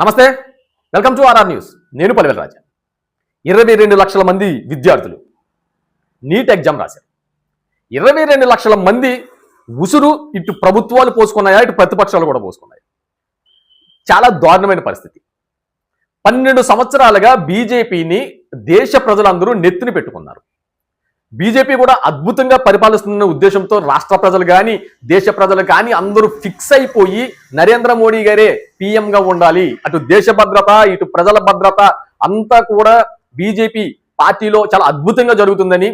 నమస్తే, welcome to RR news. నేను పలివెల రాజా. 22 లక్షల మంది విద్యార్థులు నీట్ ఎగ్జామ్ రాశారు. 22 లక్షల మంది ఉసురు ఇటు ప్రభుత్వాలు పోసుకున్నాయా, ఇటు ప్రతిపక్షాలు కూడా పోసుకున్నాయి. చాలా దారుణమైన పరిస్థితి. 12 సంవత్సరాలుగా బీజేపీని దేశ ప్రజలందరూ నెత్తిన పెట్టుకున్నారు. బీజేపీ కూడా అద్భుతంగా పరిపాలిస్తున్న ఉద్దేశంతో రాష్ట్ర ప్రజలు కానీ దేశ ప్రజలు కానీ అందరూ ఫిక్స్ అయిపోయి నరేంద్ర మోడీ గారే పీఎంగా ఉండాలి, అటు దేశ భద్రత ఇటు ప్రజల భద్రత అంతా కూడా బీజేపీ పార్టీలో చాలా అద్భుతంగా జరుగుతుందని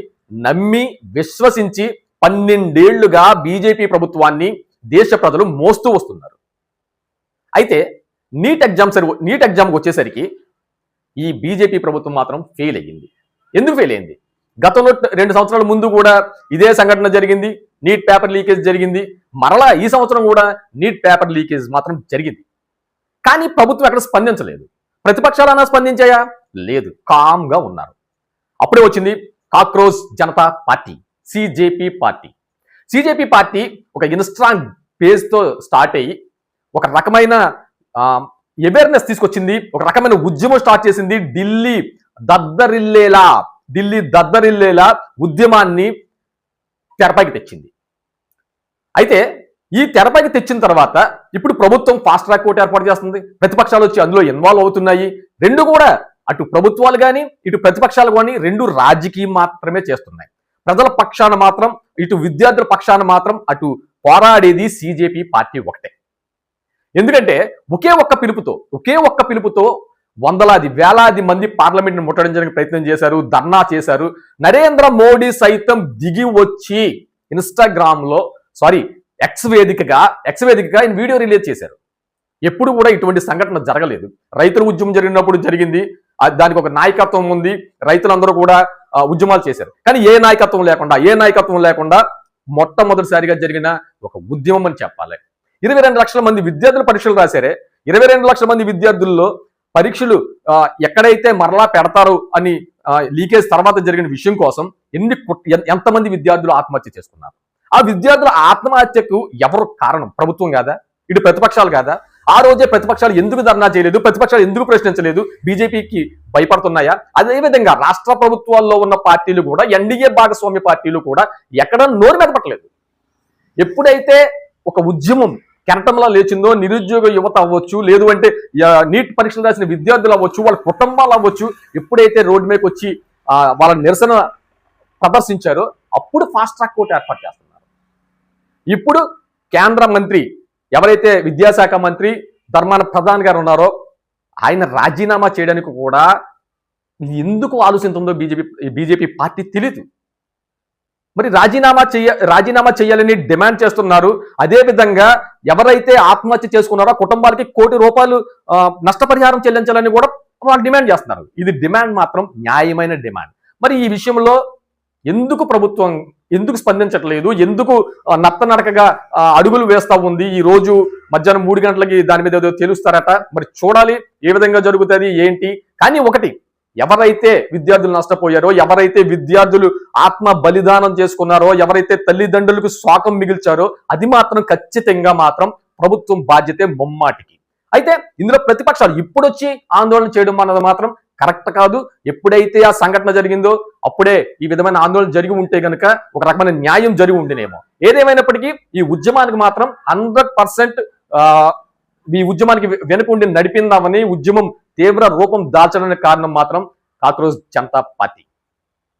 నమ్మి విశ్వసించి 12 ఏళ్లుగా బీజేపీ ప్రభుత్వాన్ని దేశ ప్రజలు మోస్తూ వస్తున్నారు. అయితే నీట్ ఎగ్జామ్కి వచ్చేసరికి ఈ బీజేపీ ప్రభుత్వం మాత్రం ఫెయిల్ అయ్యింది. ఎందుకు ఫెయిల్ అయింది? గతంలో 2 సంవత్సరాల ముందు కూడా ఇదే సంఘటన జరిగింది. నీట్ పేపర్ లీకేజ్ జరిగింది. మరలా ఈ సంవత్సరం కూడా నీట్ పేపర్ లీకేజ్ మాత్రం జరిగింది. కానీ ప్రభుత్వం ఎక్కడ స్పందించలేదు. ప్రతిపక్షాలన్నా స్పందించాయా? లేదు, కామ్గా ఉన్నారు. అప్పుడే వచ్చింది cockroach Janata party, CJP party. CJP party ఒక ఇన్స్టాగ్రామ్ పేజ్తో స్టార్ట్ అయ్యి ఒక రకమైన అవేర్నెస్ తీసుకొచ్చింది, ఒక రకమైన ఉద్యమం స్టార్ట్ చేసింది. ఢిల్లీ దద్దరిల్లేలా ఉద్యమాన్ని తెరపైకి తెచ్చింది. అయితే ఈ తెరపైకి తెచ్చిన తర్వాత ఇప్పుడు ప్రభుత్వం ఫాస్ట్ ట్రాక్ కోర్టు ఏర్పాటు చేస్తుంది. ప్రతిపక్షాలు వచ్చి అందులో ఇన్వాల్వ్ అవుతున్నాయి. రెండు కూడా అటు ప్రభుత్వాలు కానీ ఇటు ప్రతిపక్షాలు కానీ రెండు రాజకీయం మాత్రమే చేస్తున్నాయి. ప్రజల పక్షాన మాత్రం ఇటు విద్యార్థుల పక్షాన మాత్రం అటు పోరాడేది సిజేపీ పార్టీ ఒకటే. ఎందుకంటే ఒకే ఒక్క పిలుపుతో వందలాది వేలాది మంది పార్లమెంట్ని ముట్టడించడానికి ప్రయత్నం చేశారు, ధర్నా చేశారు. నరేంద్ర మోడీ సైతం దిగి వచ్చి ఇన్స్టాగ్రామ్లో ఎక్స్ వేదికగా ఆయన వీడియో రిలీజ్ చేశారు. ఎప్పుడు కూడా ఇటువంటి సంఘటన జరగలేదు. రైతుల ఉద్యమం జరిగినప్పుడు జరిగింది, దానికి ఒక నాయకత్వం ఉంది, రైతులందరూ కూడా ఉద్యమాలు చేశారు. కానీ ఏ నాయకత్వం లేకుండా మొట్టమొదటిసారిగా జరిగిన ఒక ఉద్యమం అని చెప్పాలి. 22 లక్షల మంది విద్యార్థులు పరీక్షలు రాశారే. 22 లక్షల మంది విద్యార్థుల్లో పరీక్షలు ఎక్కడైతే మరలా పెడతారు అని లీకేజ్ తర్వాత జరిగిన విషయం కోసం ఎంతమంది విద్యార్థులు ఆత్మహత్య చేసుకున్నారు? ఆ విద్యార్థుల ఆత్మహత్యకు ఎవరు కారణం? ప్రభుత్వం కాదా? ఇటు ప్రతిపక్షాలు కాదా? ఆ రోజే ప్రతిపక్షాలు ఎందుకు ధర్నా చేయలేదు? ప్రతిపక్షాలు ఎందుకు ప్రశ్నించలేదు? బీజేపీకి భయపడుతున్నాయా? అదేవిధంగా రాష్ట్ర ప్రభుత్వాల్లో ఉన్న పార్టీలు కూడా, ఎన్డీఏ భాగస్వామ్య పార్టీలు కూడా ఎక్కడ నోరు మెదపట్లేదు. ఎప్పుడైతే ఒక ఉద్యమం కెరటంలా లేచిందో, నిరుద్యోగ యువత అవ్వచ్చు, లేదు అంటే నీట్ పరీక్షలు రాసిన విద్యార్థులు అవ్వచ్చు, వాళ్ళ కుటుంబాలు అవ్వచ్చు, ఎప్పుడైతే రోడ్డు మీదకి వచ్చి వాళ్ళ నిరసన ప్రదర్శించారో అప్పుడు ఫాస్ట్ ట్రాక్ కోర్టు ఏర్పాటు చేస్తున్నారు. ఇప్పుడు కేంద్ర మంత్రి ఎవరైతే విద్యాశాఖ మంత్రి ధర్మాన ప్రధాన్ గారు ఉన్నారో ఆయన రాజీనామా చేయడానికి కూడా ఎందుకు ఆలోచిస్తుందో బీజేపీ పార్టీ తెలియదు. మరి రాజీనామా చేయాలని డిమాండ్ చేస్తున్నారు. అదేవిధంగా ఎవరైతే ఆత్మహత్య చేసుకున్నారో కుటుంబాలకి ₹1 కోటి నష్టపరిహారం చెల్లించాలని కూడా వాళ్ళు డిమాండ్ చేస్తున్నారు. ఇది డిమాండ్ మాత్రం న్యాయమైన డిమాండ్. మరి ఈ విషయంలో ప్రభుత్వం ఎందుకు స్పందించట్లేదు? ఎందుకు నత్తనడకగా అడుగులు వేస్తా ఉంది? ఈ రోజు మధ్యాహ్నం 3 గంటలకి దాని మీద ఏదో తెలుస్తారట. మరి చూడాలి ఏ విధంగా జరుగుతుంది ఏంటి. కానీ ఒకటి, ఎవరైతే విద్యార్థులు నష్టపోయారో, ఎవరైతే విద్యార్థులు ఆత్మ బలిదానం చేసుకున్నారో, ఎవరైతే తల్లిదండ్రులకు శోకం మిగిల్చారో అది మాత్రం ఖచ్చితంగా మాత్రం ప్రభుత్వం బాధ్యతే ముమ్మాటికి. అయితే ఇందులో ప్రతిపక్షాలు ఇప్పుడొచ్చి ఆందోళన చేయడం అన్నది మాత్రం కరెక్ట్ కాదు. ఎప్పుడైతే ఆ సంఘటన జరిగిందో అప్పుడే ఈ విధమైన ఆందోళన జరిగి ఉంటే కనుక ఒక రకమైన న్యాయం జరిగి ఉండినేమో. ఏదేమైనప్పటికీ ఈ ఉద్యమానికి మాత్రం 100% ఈ ఉద్యమానికి వెనుకుండి నడిపిందామని, ఉద్యమం తీవ్ర రూపం దాల్చడానికి కారణం మాత్రం కాక్రోచ్ జనతా పార్టీ.